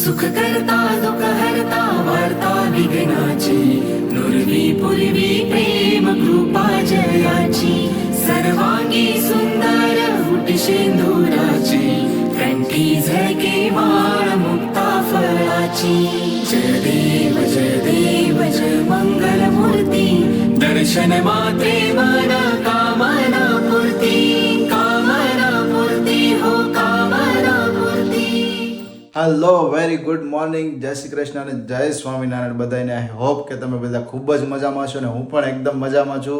सुख करता दुख हरता वार्ता विघ्नाची नुरवी पुरवी प्रेम कृपा जयाची सर्वांगी सुंदर फुटी सिंदुराची कंठी झळके माळ मुक्ता फळाची जय देव जय मंगल मूर्ती दर्शन मात्रे मन कामना पूर्ती हो कामना पूर्ती। હેલો વેરી ગુડ મોર્નિંગ, જય શ્રી કૃષ્ણ અને જય સ્વામિનારાયણ બધાને. આઈ હોપ કે તમે બધા ખૂબ જ મજામાં છો અને હું પણ એકદમ મજામાં છું.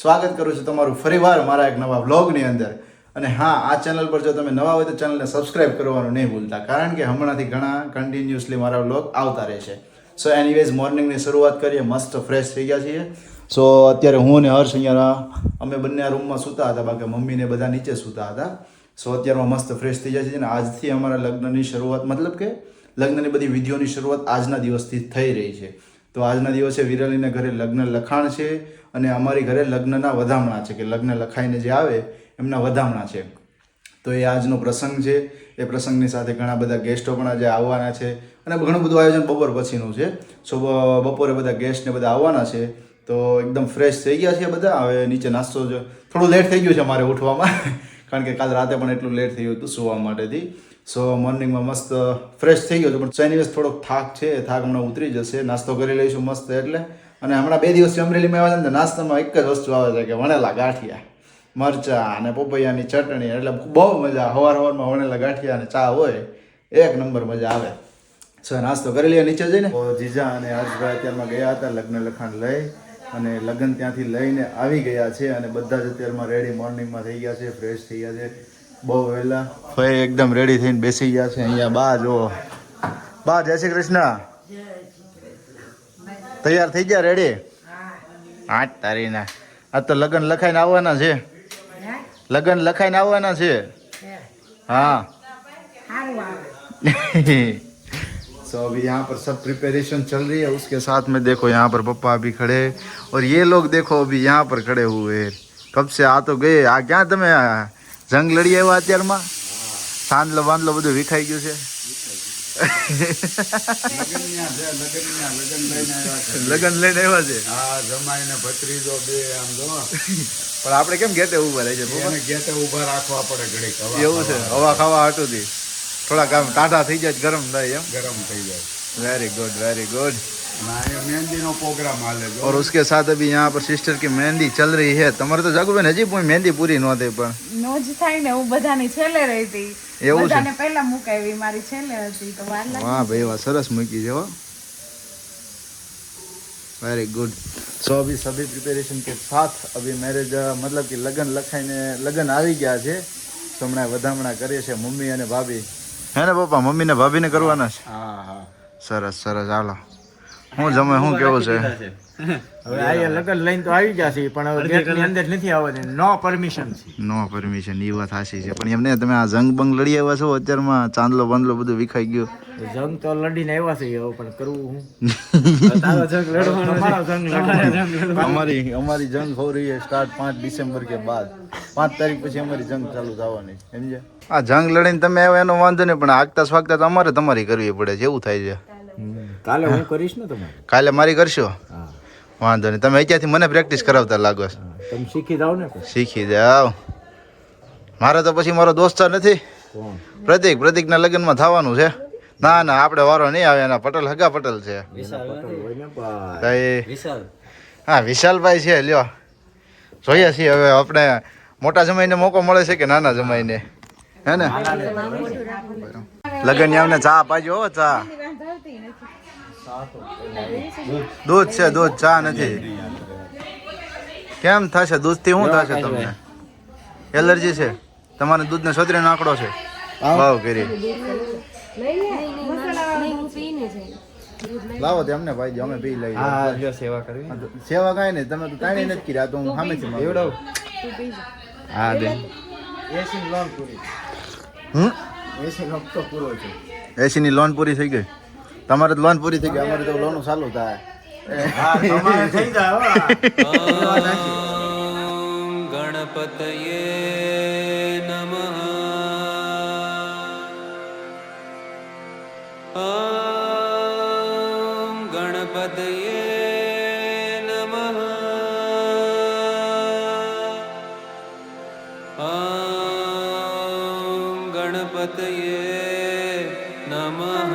સ્વાગત કરું છું તમારું ફરીવાર મારા એક નવા વ્લોગની અંદર. અને હા, આ ચેનલ પર જો તમે નવા હોય તો ચેનલને સબસ્ક્રાઈબ કરવાનું નહીં ભૂલતા, કારણ કે હમણાંથી ઘણા કન્ટિન્યુઅસલી મારા વ્લોગ આવતા રહેશે. સો એનીવેઝ મોર્નિંગની શરૂઆત કરીએ. મસ્ત ફ્રેશ થઈ ગયા છીએ. સો અત્યારે હું અને હર્ષ અહીંયા અમે બંને આ રૂમમાં સૂતા હતા, બાકી મમ્મીને બધા નીચે સૂતા હતા. સો અત્યારમાં મસ્ત ફ્રેશ થઈ જાય છે અને આજથી અમારા લગ્નની શરૂઆત, મતલબ કે લગ્નની બધી વિધિઓની શરૂઆત આજના દિવસથી થઈ રહી છે. તો આજના દિવસે વિરાલીના ઘરે લગ્ન લખાણ છે અને અમારી ઘરે લગ્નના વધામણા છે, કે લગ્ન લખાઈને જે આવે એમના વધામણા છે. તો એ આજનો પ્રસંગ છે. એ પ્રસંગની સાથે ઘણા બધા ગેસ્ટો પણ આજે આવવાના છે અને ઘણું બધું આયોજન બપોર પછીનું છે. સો બપોરે બધા ગેસ્ટને બધા આવવાના છે. તો એકદમ ફ્રેશ થઈ ગયા છે બધા. હવે નીચે નાસ્તો જ થોડું લેટ થઈ ગયું છે મારે ઉઠવામાં, કારણ કે કાલ રાતે પણ એટલું લેટ થઈ ગયું હતું સુવા માટેથી. સો મોર્નિંગમાં મસ્ત ફ્રેશ થઈ ગયો છું, પણ ચાઇનીઝ થોડોક થાક છે, થાક હમણાં ઉતરી જશે. નાસ્તો કરી લઈશું મસ્ત એટલે. અને હમણાં 2 દિવસથી અમરેલીમાં આવ્યા છે ને, નાસ્તામાં એક જ વસ્તુ આવે છે કે વણેલા ગાંઠિયા, મરચાં અને પપૈયાની ચટણી. એટલે બહુ મજા. સવારમાં વણેલા ગાંઠિયા અને ચા હોય, એક નંબર મજા આવે. સો નાસ્તો કરી લઈએ નીચે જઈને. જીજા અને હર્ષભાઈ અત્યારમાં ગયા હતા લગ્ન લખાણ લઈ, અને લગ્ન ત્યાંથી લઈને આવી ગયા છે અને બધા જ અત્યારમાં રેડી મોર્નિંગમાં થઈ ગયા છે, ફ્રેશ થઈ ગયા છે બહુ વહેલા. ભાઈ એકદમ રેડી થઈને બેસી ગયા છે. અહીંયા બા જો, બા જય શ્રી કૃષ્ણ. તૈયાર થઈ ગયા, રેડી? હા તારીના. આ તો લગ્ન લખાઈને આવવાના છે, લગ્ન લખાઈને આવવાના છે. हाँ तो अभी यहाँ पर सब प्रिपरेशन चल रही है. उसके साथ में देखो यहाँ पर पप्पा अभी खड़े, और ये लोग देखो अभी यहाँ पर खड़े हुए हैं. कब से आ तो गए. आ ક્યાં તમે જંગ લડી આવ્યા અત્યારમાં? સાંદલો બાંદલો બધું વિખાઈ ગયું છે. લગન લઈને આવ્યા છે. હા, જમાઈ ને ભત્રીજો બે આમ જો. પણ આપણે કેમ ગેટે ઉભા રહી છે? ગેટે ઉભા રાખવા પડે ઘડીક. એવું છે, હવા ખાવા હાટુથી થોડાક આમ ટાટા થઈ જાય, ગરમ થાય એમ. ગરમ થઈ જાય. Very good very good. Mehndi नो प्रोग्राम हाले जो. और उसके साथ अभी यहाँ पर सिस्टर की मेहंदी चल रही है. તમારે તો જાગુબેન હજી પણ મહેંદી પૂરી ન થઈ, પણ નો જ થાય ને. હું બધાની છેલ્લે રહી હતી, એવું છે? બધાને પહેલા મુકાવી, મારી છેલ્લે હતી તો વાર લાગી. વાહ ભાઈ વાહ, સરસ મૂકી છે હો. Very good. सो अभी सभी प्रिपरेशन के साथ अभी मैरिज, मतलब कि લગન લખાઈને લગન આવી ગયા છે. તો હમણાં વધામણા કરીએ છે મમ્મી અને ભાભી. હે ને પપ્પા? મમ્મી ને ભાભી ને કરવાના છે. હા હા, સરસ સરસ. હાલો, હું જમે, હું કેવું છે? હવે આ લગન લઈને તો આવી જશે, પણ હવે ગેટની અંદર નથી આવવા. નો પરમિશન છે. નો પરમિશન, એ વાત સાચી છે. પણ એમને તમે આ જંગ બંગ લડી આવ્યા છો અત્યારમાં, ચાંદલો બાંદલો બધું વિખાઈ ગયું. જંગ તો લડીને આવ્યા છે, હવે પણ કરવું હું? તારો જંગ લડવાનો, તમારો જંગ લડવાનો. અમારી જંગ હો રહી है स्टार्ट 5 दिसंबर के बाद. 5 તારીખ પછી અમારી જંગ ચાલુ થવાની, સમજ્યા? આ જંગ લડીને તમે આવ્યા એનો વાંધો નહીં, પણ આગતા સ્વાગતા તો અમારે તમારી કરવી પડે છે, એવું થાય છે. કાલે હું કરીશ ને તમારે. કાલે મારી કરશો? હા, વાંધો નહીં. તમે અત્યારથી મને પ્રેક્ટિસ કરાવતા લાગો છો. તમે શીખી જાવ ને. શીખી જાવ. મારે તો પછી મારો દોસ્ત નથી કોણ? પ્રતિકના લગ્નમાં થવાનું છે. ના ના, આપણે વારો નહીં આવે. એના પટેલ, હગા પટેલ છે. હા, વિશાલભાઈ છે. લ્યો, જોઈએ છીએ હવે આપણે મોટા જમાઈને મોકો મળે છે કે નાના જમાઈને, હે ને? લગન આમને ચા પાજો હો. ચા દૂધ છે, દૂધ, ચા નથી. કેમ થશે દૂધથી? શું થશે તમને? એલર્જી છે તમારે? દૂધને સોતરીનો આંકડો છે? ભાવ કરી લાવો તે અમને ભાઈ, અમે પી લઈએ. હા, જો સેવા કરવી. સેવા કાંઈ નહીં, તમે તો કાંઈ નથી કર્યા, તો હું સામેથી એવડો. હા દે. એસી લોન પૂરી. એસી નો હપ્તો પૂરો છે. એસી ની લોન પૂરી થઈ ગઈ? તમારે તો લોન પૂરી થઈ ગઈ, અમારે તો લોન ચાલુ થાય. હા, તમારે થઈ જાય. ગણપતયે નમઃ. गणपतये नमः ॐ गणपतये नमः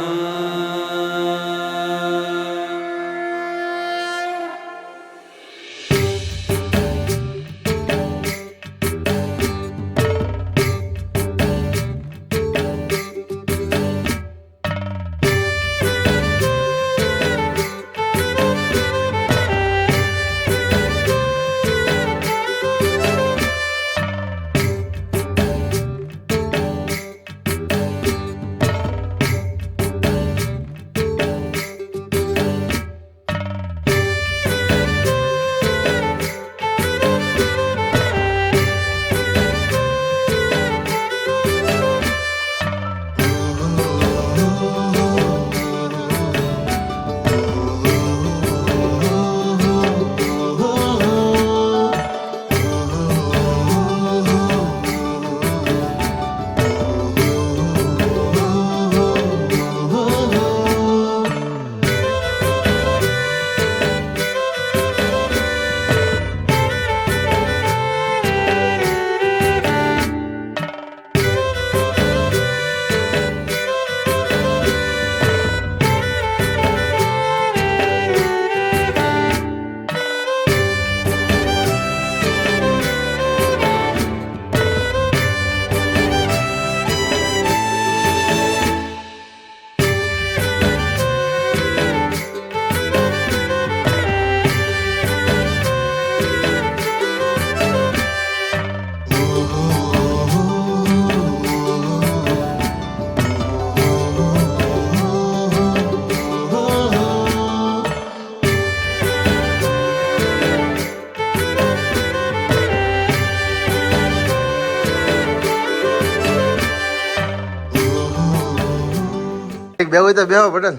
બેહો તો બેહો પટેલ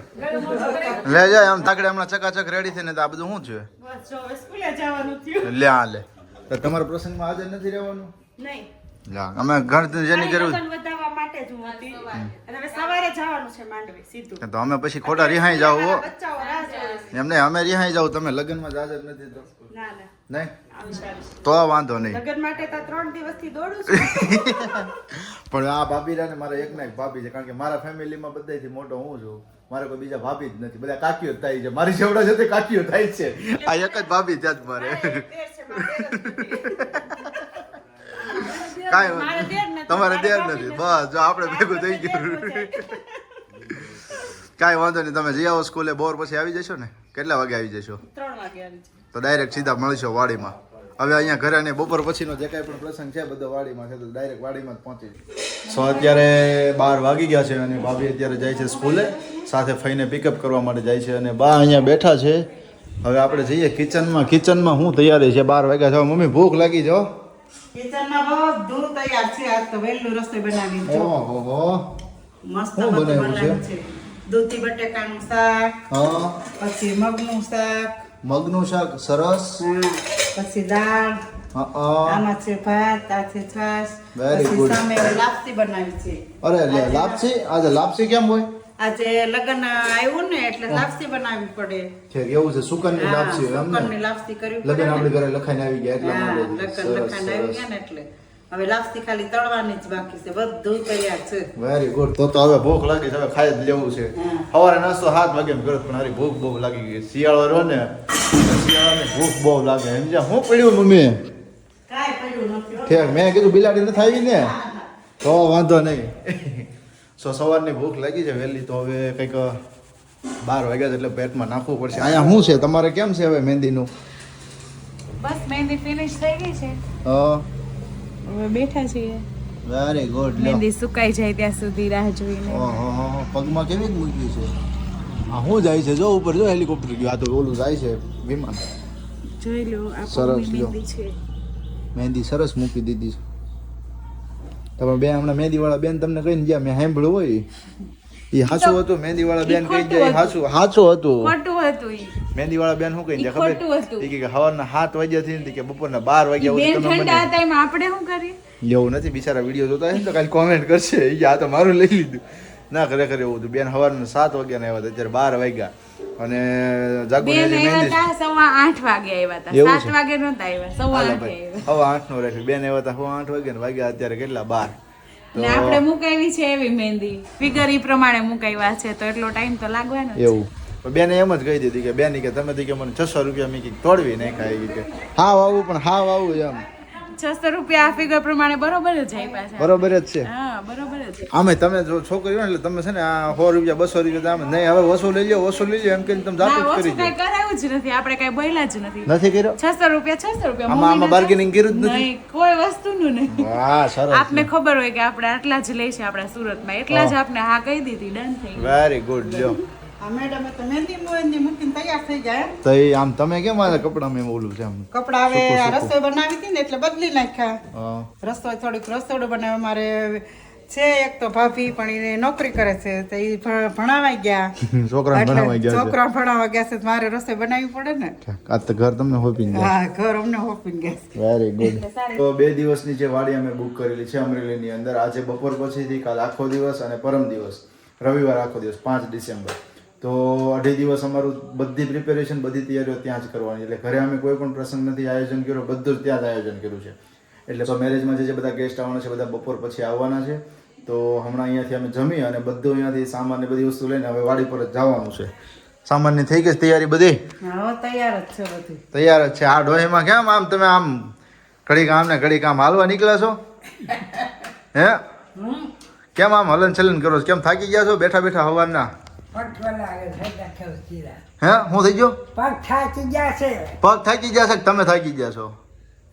લે જાય આમ તાકડે હમણાં ચકાચક રેડી થઈને તો આ બધું શું છે બસ જો હવે સ્કૂલે જવાનું થયું લે આ લે તો તમારા પ્રસંગમાં હાજર નથી રહેવાનું નહીં લા અમે ઘર જેની જરૂર લગ્ન વધારવા માટે જ હું હતી અને હવે સવારે જવાનું છે માંડવી સીધું તો અમે પછી ખોટા રિહાઈ જાવ હો બચ્ચાઓ રાહ જોવે છે. એમને અમે રિહાઈ જાવ તમે લગ્નમાં જ હાજર નથી તો ના ના નહીં આવીશ, આવીશ. તો વાંધો નહીં લગ્ન માટે તો 3 દિવસથી દોડું છું પણ આ ભાભીરાને મારે એક ના એક ભાભી છે કારણ કે મારા ફેમિલીમાં બધાયથી મોટો હું છું મારે કોઈ બીજા ભાભી જ નથી બધા કાકીઓ જ થાય છે મારી જેવડા છે તે કાકીઓ થાય છે આ એક જ ભાભી ત્યાં જ મારે દેર છે, મારે દેર જ નથી. કાંઈ મારે દેર નથી, તમારે મારે દેર ભાભી નથી બસ જો આપણે ભેગું થઈ ગયું કાંઈ વાંધો નહીં તમે જઈ આવો સ્કૂલે બોર પછી આવી જશો ને કેટલા વાગે આવી જશો 3 વાગે આવી છે. તો ડાયરેક્ટ સીધા મળશો વાડીમાં હવે અહીંયા ઘરે ને બપોર પછીનો જે કાંઈ પણ પ્રસંગ છે બધો વાડીમાં છે તો ડાયરેક્ટ વાડીમાં જ પહોંચી સો અત્યારે 12 વાગી ગયા છે અને ભાભી અત્યારે જાય છે સ્કૂલે સાથે ફઈને પિકઅપ કરવા માટે જાય છે અને બા અહીંયા બેઠા છે હવે આપણે જઈએ કિચનમાં શું તૈયારી છે 12 વાગ્યા છે મમ્મી ભૂખ લાગી જો કિચનમાં બધું તૈયાર છે આજ તો વહેલું રસોઈ બનાવી જો ઓહો મસ્ત શું બધું બનાવ્યું છે? બનાવ્યું છે દૂધી બટેકાનું શાક હા પછી મગનું શાક મગનું શાક સરસ હા પછી દાળ હા આમાં છે ભાત આ છે છાશ Very પછી good. સામે લાપસી બનાવી છે અરે લે લાપસી આજે લાપસી કેમ હોય આજે લગ્ન આવ્યું ને એટલે લાપસી બનાવવી પડે છે એવું છે સુકનની હા, લાપસી હોય એમ સુકનની ને લાપસી કરવી લગન પડે આપણે ને. ઘરે લખાઈને આવી ગયા એટલા હા, માટે લગ્ન સરસ લખાઈને આવી ગયા ને એટલે હવે લાપસી ખાલી તળવાની જ બાકી છે બધું તૈયાર છે વેરી ગુડ તો હવે ભૂખ લાગી છે હવે ખાઈ જ લેવું છે હા. સવારે નાસ્તો 7 વાગે એમ કર્યો પણ હારી ભૂખ બહુ લાગી ગઈ શિયાળો રહ્યો ને શિયાળાની ભૂખ બહુ લાગે સમજ્યા શું પડ્યું મમ્મી કાંઈ પડ્યું નથી હો. ઠેક મેં કીધું બિલાડી નથી આવી ને તો વાંધો નહીં સવારની ભૂખ લાગી છે વહેલી તો હવે કંઈક 12 વાગ્યા એટલે પેટમાં નાખવું પડશે અહીંયા શું છે તમારે કેમ છે હવે મહેંદીનું બસ મહેંદી ફિનિશ થઈ ગઈ છે હવે બેઠા છીએ વેરી ગુડ મહેંદી સુકાઈ જાય ત્યાં સુધી રાહ જોઈને ઓહો પગમાં કેવી મૂકી છે આ શું જાય છે જો ઉપર જો હેલિકોપ્ટર ગયું આ તો ઓલું જાય છે વિમાન જોઈ લો આ સરસ પગની લ્યો. મહેંદી છે મહેંદી સરસ મૂકી દીધી છે તમે બે હમણાં મહેંદીવાળા બેન તમને કહીને ગયા મેં સાંભળ્યું હોય એ હાચું હતું મહેંદીવાળા બેન કહી જાય હાચું હતું ખોટું હતું ઈ. મહેંદીવાળા બેન શું કહી જાય ઈ ખોટું ખબર હતું. એ કે સવારના 7 વાગ્યાથી ને કે બપોરના 12 વાગ્યા બેન સુધી તમે ઠંડા મને હતા એમાં આપણે શું કરીએ એવું નથી બિચારા વિડીયો જોતા હશે ને તો કાલે કોમેન્ટ કરશે એ આ તો મારું લઈ લીધું ના ખરેખર એવું હતું બેન સવારના 7 વાગ્યાના આવ્યા હતા અત્યારે 12 વાગ્યા અને બેન જાગુની આવ્યા મહેંદી હતા 8:15 વાગે આવ્યા હતા. એવું 7 છે? વાગે નહોતા આવ્યા, 8:15 હાલો આવ્યા. ભાઈ હવે 8 નો રાખ્યું બેન આવ્યા હતા 8 વાગે ને વાગ્યા અત્યારે કેટલા 12 ને આપણે મુકાવી છે એવી મહેંદી ફિગર ઈ પ્રમાણે મુકાવ્યા છે તો એટલો ટાઈમ તો લાગવાનો જ. એવું બેને એમ જ કહી દીધી કે બેન કે તમે કે મને 600 રૂપિયા મેં કીધું તોડવી નાખાય કે હા વાવું પણ હા વાવું એમ 600 રૂપિયા ફિગર પ્રમાણે બરોબર જ આપ્યા છે. બરોબર જ છે હા બરોબર જ. આમે તમે જો છોકરી હોય ને એટલે તમે છે ને આ 100 રૂપિયા 200 રૂપિયા આમ નહીં હવે વસૂલ લઈ લો એમ કરીને તમે ના જાતું જ ઓછું કરી કઈ કરાયું જ નથી, આપણે કઈ બોલ્યા જ નથી. નથી કર્યો 600 રૂપિયા આમાં બાર્ગેનિંગ કર્યું જ નથી નહીં, કોઈ વસ્તુનું નહીં. વાહ સરસ આપને ખબર હોય કે આપણે આટલા જ લઈશું આપણા સુરતમાં, એટલા જ આપણે હા કહી દીધી, ડન થઈ ગયું. વેરી ગુડ લ્યો આ મેડમે તો મહેંદી મૂકીને તૈયાર થઈ જાય એમ. તો એ આમ તમે કેમ આ કપડામાં એમ ઓલું છે આમ કપડા હવે આ રસોઈ બનાવી હતી ને એટલે બદલી નાખ્યા. હા. રસોઈ થોડીક રસોડું બનાવે મારે છે એક તો ભાભી પણ એ નોકરી કરે છે તો એ ભણાવાઈ ગયા. છોકરાને એટલે ભણાવવા ગયા છે. છોકરાને ભણાવવા ગયા છે તો મારે રસોઈ બનાવવી પડે ને. આજ તો ઘર તમને હોપીને જાય હા ઘર અમને હોપીને ગયા છે. વેરી ગુડ તો 2 દિવસની જે વાડી અમે બુક કરેલી છે અમરેલીની અંદર આજે બપોર પછીથી કાલ આખો દિવસ અને પરમ દિવસ રવિવાર આખો દિવસ 5 ડિસેમ્બર તો 2.5 દિવસ અમારું બધી પ્રિપેરેશન બધી તૈયારીઓ ત્યાં જ કરવાની એટલે ઘરે અમે કોઈ પણ પ્રસંગ નથી આયોજન કર્યો, બધું જ ત્યાં જ આયોજન કર્યું છે. એટલે તો મેરેજમાં જે બધા ગેસ્ટ આવવાના છે બધા બપોર પછી આવવાના છે તો હમણાં અહીંયાથી અમે જમી અને બધું અહીંયાથી સામાન ને બધી વસ્તુ લઈને હવે વાડી પર જ જવાનું છે. સામાનની થઈ ગઈ છે તૈયારી બધી? હા તૈયાર જ છે બધી. તૈયાર જ છે. આ ડોહીમાં કેમ આમ તમે આમ ઘડીક આમ ને ઘડીક આમ હાલવા નીકળ્યા છો હે? કેમ આમ હલન ચલન કરો છો? કેમ થાકી ગયા છો બેઠા બેઠા હવારના? હે હું થઈ ગયો? પગ થાકી ગયા છે. પગ થાકી ગયા છે કે તમે થાકી ગયા છો?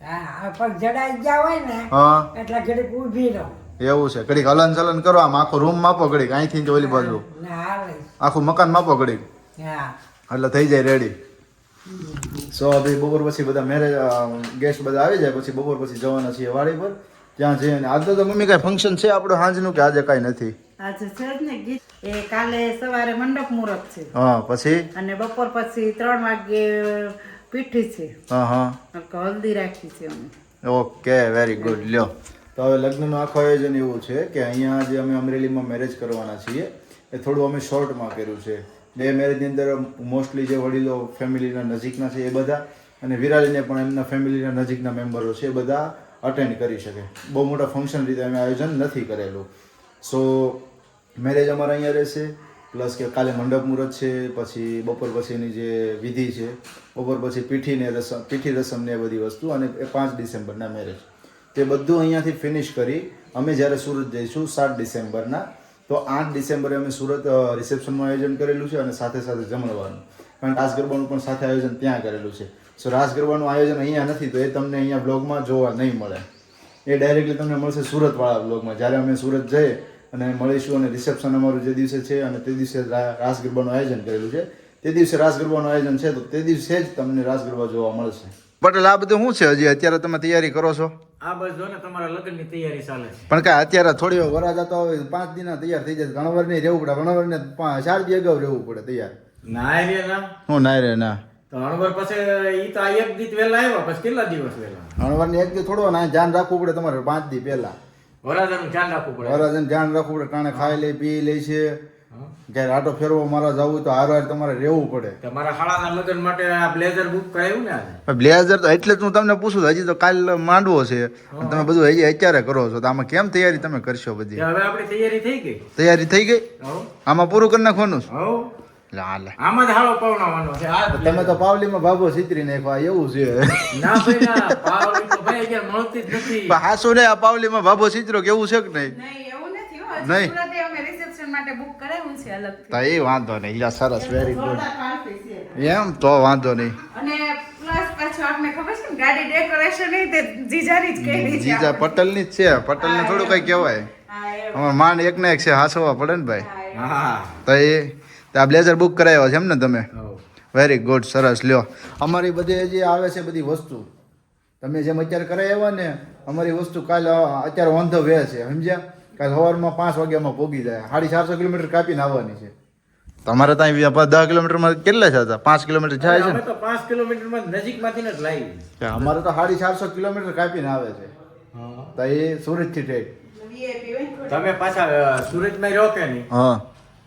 હા, પગ જડાઈ ગયા હોય ને હા એટલે ઘડીક ઊભી રહો. એવું છે. ઘડીક હલન ચલન કરો આમ આખો રૂમ માપો ઘડીક અહીંથી જ ઓલી બાજુ ના હાલે. આખું મકાન માપો ઘડીક હા એટલે થઈ જાય રેડી. સો ભાઈ બપોર પછી બધા મેરેજ ગેસ્ટ બધા આવી જાય પછી બપોર પછી જવાના છીએ વાડી પર ત્યાં જઈએ. અને આજે તો મમ્મી કાંઈ ફંક્શન છે આપણું સાંજનું કે આજે કાંઈ નથી? આજે છે જ ને ગીત એ કાલે સવારે મંડપ મુહૂર્ત છે હા પછી અને બપોર પછી 3 વાગે પીઠી છે. હા હલ્દી રાખી છે અમે. ઓકે વેરી ગુડ લ્યો. તો હવે લગ્નનું આખું આયોજન એવું છે કે અહીંયા જે અમે અમરેલીમાં મેરેજ કરવાના છીએ એ થોડું અમે શોર્ટમાં કર્યું છે. બે મેરેજની અંદર મોસ્ટલી જે વડીલો ફેમિલીના નજીકના છે એ બધા અને વિરાલીને પણ એમના ફેમિલીના નજીકના મેમ્બરો છે એ બધા અટેન્ડ કરી શકે. બહુ મોટા ફંક્શન રીતે અમે આયોજન નથી કરેલું. સો મેરેજ અમારા અહીંયા રહેશે પ્લસ કે કાલે મંડપ મુહૂર્ત છે પછી બપોર પછીની જે વિધિ છે બપોર પછી પીઠી રસમ ને એ બધી વસ્તુ અને એ 5 ડિસેમ્બરના મેરેજ તે બધું અહીંયાથી ફિનિશ કરી અમે જ્યારે સુરત જઈશું 7 ડિસેમ્બરના તો 8 ડિસેમ્બરે અમે સુરત રિસેપ્શનનું આયોજન કરેલું છે અને સાથે સાથે જમણવાનું કારણ કે રાસ ગરબાનું પણ સાથે આયોજન ત્યાં કરેલું છે. સો રાસ ગરબાનું આયોજન અહીંયા નથી તો એ તમને અહીંયા બ્લોગમાં જોવા નહીં મળે. એ ડાયરેક્ટલી તમને મળશે સુરતવાળા બ્લોગમાં જ્યારે અમે સુરત જઈએ અને મળીશું અને રિસેપ્શન અમારું જે દિવસે છે અને તે દિવસે રાસ ગરબાનું આયોજન કરેલું છે તે દિવસે રાસ ગરબાનું આયોજન છે તો તે દિવસે જ તમને રાસ ગરબા જોવા મળશે. પટેલ આ બધું શું છે હજી અત્યારે તમે તૈયારી કરો છો? આ બસ જો ને તમારા લગ્નની તૈયારી ચાલે છે. પણ કાંઈ અત્યારે થોડી વાર વરા જતા હોય 5 દિના તૈયાર થઈ જાય ઘણા વાર નહીં રહેવું પડે ઘણા વાર ને 4 દી અગાઉ રહેવું પડે તૈયાર. ના રે ના હું ના રે ના તો અણવર પછી ઈ તો આ એક દીત વેલા આવ્યા પછી કેટલા દિવસ વેલા ઘણા એક દી થોડો ના ધ્યાન રાખવું પડે તમારે 5 દી પહેલા વરાજાનું ધ્યાન રાખવું પડે. વરાજન ધ્યાન રાખવું પડે કારણે ખાઈ લે પી લે છે ક્યારે આટો ફેરવો મારા જવું તો હાર તમારે રહેવું પડે. તમારા હાળાના લગ્ન માટે આ બ્લેઝર બુક કરાયું ને આજે? બ્લેઝર તો એટલે જ હું તમને પૂછું છું હજી તો કાલ માંડવો છે અને તમે બધું હજી અત્યારે કરો છો તો આમાં કેમ તૈયારી તમે કરશો બધી? હવે આપણી તૈયારી થઈ ગઈ. તૈયારી થઈ ગઈ? હો આમાં પૂરું કરી નાખવાનું છે? હો હાલે આમાં જ હાળો પવણાવવાનો છે. આ તમે તો પાવલીમાં ભાભો છિતરી નાખવા એવું છે. ના ભાઈ ના પાવડી તો ભાઈ અત્યારે મળતી જ નથી. હાસુ ને આ પાવલીમાં ભાભો છિતરો કેવું છે કે નહીં? નહીં એવું નથી હો. નહીં. સુરતે અમે રિસેપ્શન માટે બુક કરાવ્યું છે અલગથી. તો એ વાંધો નહીં લ્યો સરસ વેરી ગુડ પાર્ટી છે. એમ તો વાંધો નહીં. અને પ્લસ પાછું આપને ખબર છે ને ગાડી ડેકોરેશન એ તે જીજાની જ કરી છે. જીજા પટેલની જ છે. પટેલને થોડું કઈ કહેવાય હા એ અમારે માંડ એક ને એક છે હાસવા પડે ને ભાઈ. હા તો આ બ્લેઝર બુક કરાવ્યો છે એમ ને તમે? હો વેરી ગુડ સરસ લ્યો. અમારી બધી જે આવે છે બધી વસ્તુ તમે જેમ અત્યારે કરાવ્યા ને અમારી વસ્તુ કાલે અત્યારે ઓન ધ વે છે સમજ્યા. કાલે સવારમાં 5 વાગ્યામાં પોગી જાય 450 કિલોમીટર કાપીને આવવાની છે. તમારે ત્યાં 10 કિલોમીટરમાં કેટલા છે? 5 કિલોમીટર જાય છે અમે તો 5 કિલોમીટરમાં નજીકમાંથી જ લાવી. ને અમારે તો 450 કિલોમીટર કાપીને આવે છે. તો એ સુરતથી ઠેઠ. VIP હોય ને. તમે પાછા સુરતમાં રહો કે નહીં? હા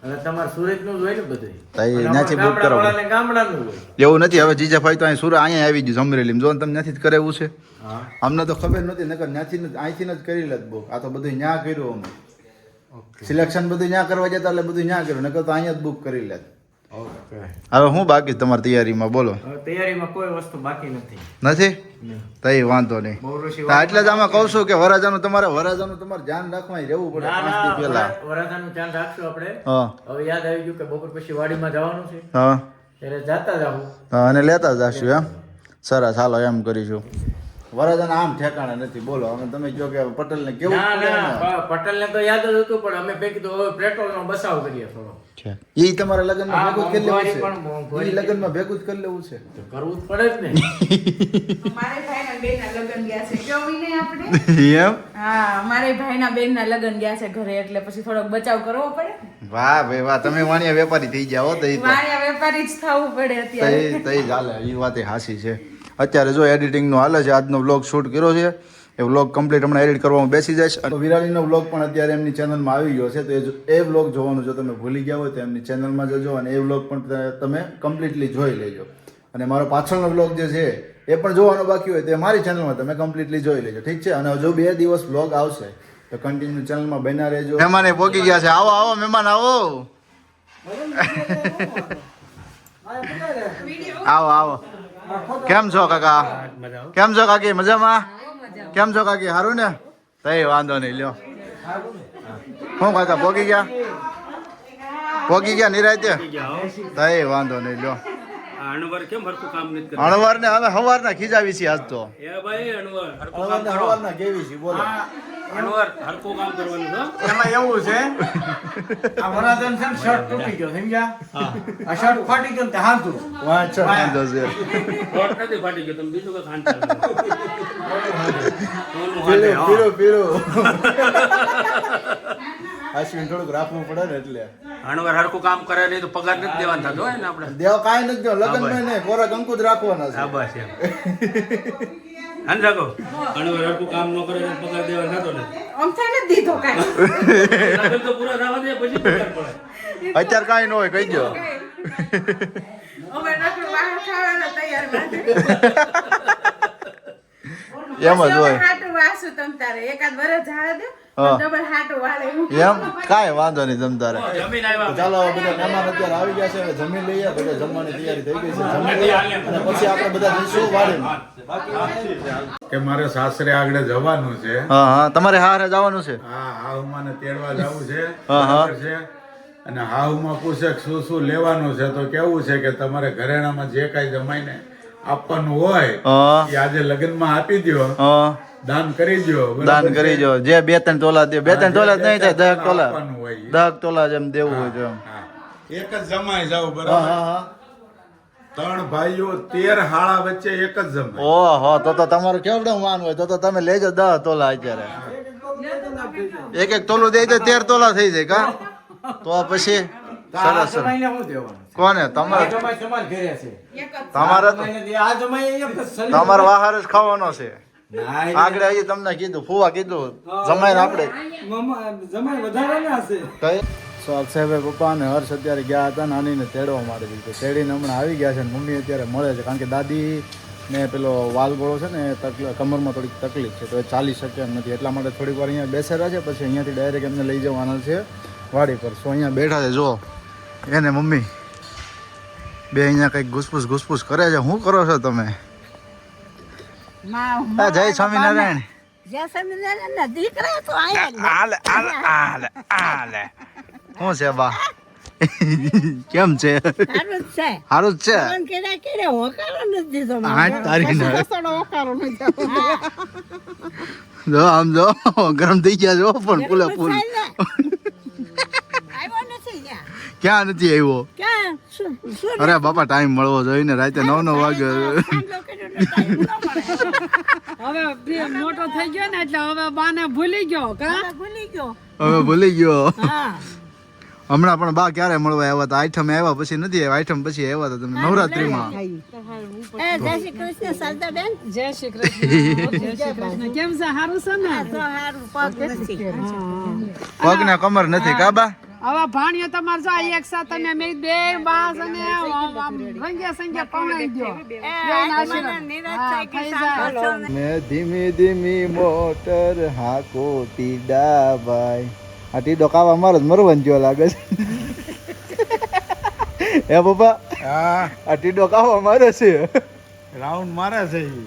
અને તમારે સુરતનું જ હોય ને બધું. તઈ અને ત્યાંથી અમારા book કરો. ગામડાવાળાને ગામડાનું હોય. એવું નથી હવે જીજાભાઈ તો અહીં સુરત અહીંયા આવી ગયું અમરેલીમાં જો ને તમે ત્યાંથી જ કરે એવું છે હા. અમને તો ખબર નહોતી નકર ત્યાંથી અહીંથી જ કરી લેત બુક આ તો બધું ન્યા કર્યું અમે સિલેક્શન બધું ન્યા કરવા જતા એટલે બધું ન્યા કર્યું નકર તો અહીંયા જ બુક કરી લેત ઓકે. હવે હું બાકી તમારી તૈયારીમાં બોલો હવે તૈયારીમાં કોઈ વસ્તુ બાકી નથી. નથી તઈ વાંધો નહીં બહુ ઋષિ તો એટલે જ આમાં કહું છું કે વરાજાનું તમારે ધ્યાન રાખવા રહેવું પડે ના 5 દી પહેલા ના વરાજાનું ધ્યાન રાખશું આપણે. હા હવે યાદ આવી ગયું કે બપોર પછી વાડીમાં જવાનું છે હા એટલે જાતા જ આવું. હા, અને લેતા જશું એમ સરસ હાલો એમ કરીશું વરાજાના આમ ઠેકાણા નથી બોલો હવે તમે કહો કે પટેલને કેવું ના પડે ને? ના પટેલને તો યાદ જ હતું પણ અમે મેં કીધું હવે પેટ્રોલનો બચાવ કરીએ થોડો. ઈ તમારા લગ્નમાં હા, ભેગું જ કરી મોંઘવારી લેવું પણ છે મોંઘવારી ઈ લગ્નમાં ભેગું જ કરી લેવું છે તો કરવું જ પડે જ ને. મારે ભાઈના બેનના લગ્ન ગયા છે કેવું નહીં આપણે એમ હા મારે ભાઈના બેનના લગ્ન ગયા છે ઘરે એટલે પછી થોડોક બચાવ કરવો પડે વાહ ભાઈ વાહ તમે વાણિયા વેપારી થઈ ગયા હો તઈ તો વાણિયા વેપારી જ થવું પડે અત્યારે તઈ તઈ જ હાલે ઈ વાતે હાસી છે અત્યારે જો એડિટિંગ નો હાલે છે આજનો વ્લોગ શૂટ કર્યો છે એ વ્લોગ કમ્પ્લીટ હમણાં એડિટ કરવામાં બેસી જઈશ અને વિરાલીનો વ્લોગ પણ અત્યારે એમની ચેનલમાં આવી ગયો છે તો એ વ્લોગ જોવાનું જો તમે ભૂલી ગયા હોય તો એમની ચેનલમાં જજો અને એ વ્લોગ પણ તમે કમ્પ્લીટલી જોઈ લેજો અને મારો પાછળનો વ્લોગ જે છે એ પણ જોવાનો બાકી હોય તો એ મારી ચેનલમાં તમે કમ્પ્લીટલી જોઈ લેજો ઠીક છે અને જો 2 દિવસ વ્લોગ આવશે તો કન્ટિન્યુ ચેનલમાં બન્યા રહેજો મહેમાને પોકી ગયા છે આવો આવો મહેમાન આવો આવો આવો કેમ છો કાકા કેમ છો કાકી મજામાં કેમ છો કાકી સારું ને તઈ વાંધો નહીં લ્યો હું કાકા પોકી ગયા નિરાયતે તઈ વાંધો નહીં લ્યો અણવર કેમ હરખું કામ નથી કરતું? અણવાર ને હવે હવારના ખીજાવી છે આજ તો એ ભાઈ અણવર હરખું કામ કરો. હવારના કેવી છે બોલો અણવર હરખું કામ કરવાનું છે. એમાં એવું છે આ વરાજન છે ને શર્ટ તૂટી ગયો સમજ્યા આ શર્ટ ફાટી ગયો ને તે હાથું વાંચો વાંધો છે રોટ નથી ફાટી ગયો તમે બીજું કઈ ખાંડ પીળું પીળું અશ્વિન થોડુંક રાખવું પડે ને એટલે અણવર હરખું કામ કરે નહીં તો પગાર નથી દેવાનું થતો હોય ને આપણે. દેવ કાંઈ નથી દેવ લગ્ન માં નહીં કોરા કંકુ જ રાખવાના છે હા બસ એમ. હાન રાખો અણવર હરખું કામ ન કરે તો પગાર દેવાનો થતો નથી. આમ થાય ને દીધો કાંઈ લગ્ન તો પૂરા થવા દે પછી પગાર પડે. અત્યારે કાંઈ ન હોય કહી દો અમે નકરું બહાર ખાવાના તૈયાર એમ જ હોય હાટું વાસું તમ તારે એકાદ વરસ જાળે દે હા. ડબલ હાટું વાળે એમ કાંઈ વાંધો નહીં તમ તારે જમીન આવ્યા ચાલો હવે બધા મહેમાન અત્યારે આવી ગયા છે હવે જમી લઈએ બધા જમવાની તૈયારી થઈ ગઈ છે જમી લઈએ અને પછી આપણે બધા જઈશું વાડીમાં કે મારે સાસરે આગળ જવાનું છે હા હા તમારે હારે જવાનું છે હા હાહુમાને તેડવા જવું છે હા, હા. બરાબર છે અને હાહુમાં પૂછે કે શું શું લેવાનું છે તો કેવું છે કે તમારે ઘરેણામાં જે કાંઈ જમાઈને આપવાનું હોય હા એ આજે લગ્નમાં આપી દ્યો હા દાન કરી દ્યો બરાબર દાન છે? કરી જો જે 2-3 તોલા દે 2-3 તોલા જ નહીં થાય 10 તોલા આપવાનું હોય એ. 10 તોલા જેમ દેવું હોય તો એમ હા. એક જ જમાઈ જાવ હા બરાબર હા હા 3 ભાઈઓ 13 હાળા વચ્ચે એક જ જમાય ઓહો તો તમારું કેવડું માન હોય તો તમે લેજો 10 તોલા અત્યારે એક તોલું દે તો 13 તોલા થઈ જાય કા તો પછી સરસ સરસ જમાઈને શું દેવાનું? કોને આ તમારે જમાઈ તમારે ઘરે છે. તમારે તો જમાઈને દે. આ જમાઈ એક જ સલી. તમારો વાહાર જ ખાવાનો છે ના, એ આગળ હજી તમને કીધું ફુવા કીધું જમાઈને આપણે જમાઈ વધારે ના હશે. કઈ સો અક્ષયભાઈ પપ્પા અને હર્ષ અત્યારે ગયા હતા નાનીને તેડવા માટે દીધું તેડીને હમણાં આવી ગયા છે અને મમ્મી અત્યારે મળે છે કારણ કે દાદી ને પેલો વાલગોળો છે ને કમરમાં થોડીક તકલીફ છે તો એ ચાલી શકે એમ નથી એટલા માટે થોડીક વાર અહીંયા બેસેલા છે પછી અહીંયાથી ડાયરેક્ટ એમને લઈ જવાના છે વાડી પર સો અહીંયા બેઠા છે જો એને મમ્મી બે અહીંયા કંઈક ઘૂસપૂસ કરે છે શું કરો છો તમે હા, જય સ્વામિનારાયણ જય સ્વામિનારાયણ દીકરા તો આયા આલે આલે આલે આલે શું છે બા કેમ છે સારું જ છે સારું જ છે ફોન કર્યા કર્યા હોકારો નથી દીધો આઠ તારીખ ને સડો ઓકારો નહીં જતો. જો આમ જો ગરમ થઈ ગયા જો પણ પૂલા પૂલ આવ્યો નથી ત્યાં ક્યાં નથી આવ્યો ક્યાં શું શું અરે બાપા ટાઈમ મળવો જોઈએ ને રાતે 9 વાગે સાંજનો કર્યો ને ટાઈમ ન મળે. હવે મોટો થઈ ગયો ને એટલે હવે બાને ભૂલી ગયો કા હવે ભૂલી ગયો હવે ભૂલી ગયો હા હમણાં પણ બા ક્યારે મળવા આવ્યા હતા આઈટમ આવ્યા પછી નથી આવ્યા આઈટમ પછી આવ્યા હતા તમે નવરાત્રીમાં એ જય શ્રી કૃષ્ણ શારદાબેન જય શ્રી કૃષ્ણ જય શ્રી કૃષ્ણ કેમ છે સારું છે ને આ તો હારું પગ નથી પગ ને કમર નથી કાબા હવે ભાણિયો તમારે જો આ એક સાથે ને મેં બે બાસ અને રંગ્યા સંગ્યા પવણાઈ ગયો મેં ધીમી ધીમી મોટર હાકો ટીડાભાઈ આ ટીડો કાવા મારો જ મરવાનું જેવો લાગે છે હે પપ્પા હા આ ટીડો કાવા મારે છે રાઉન્ડ મારે છે ઈ.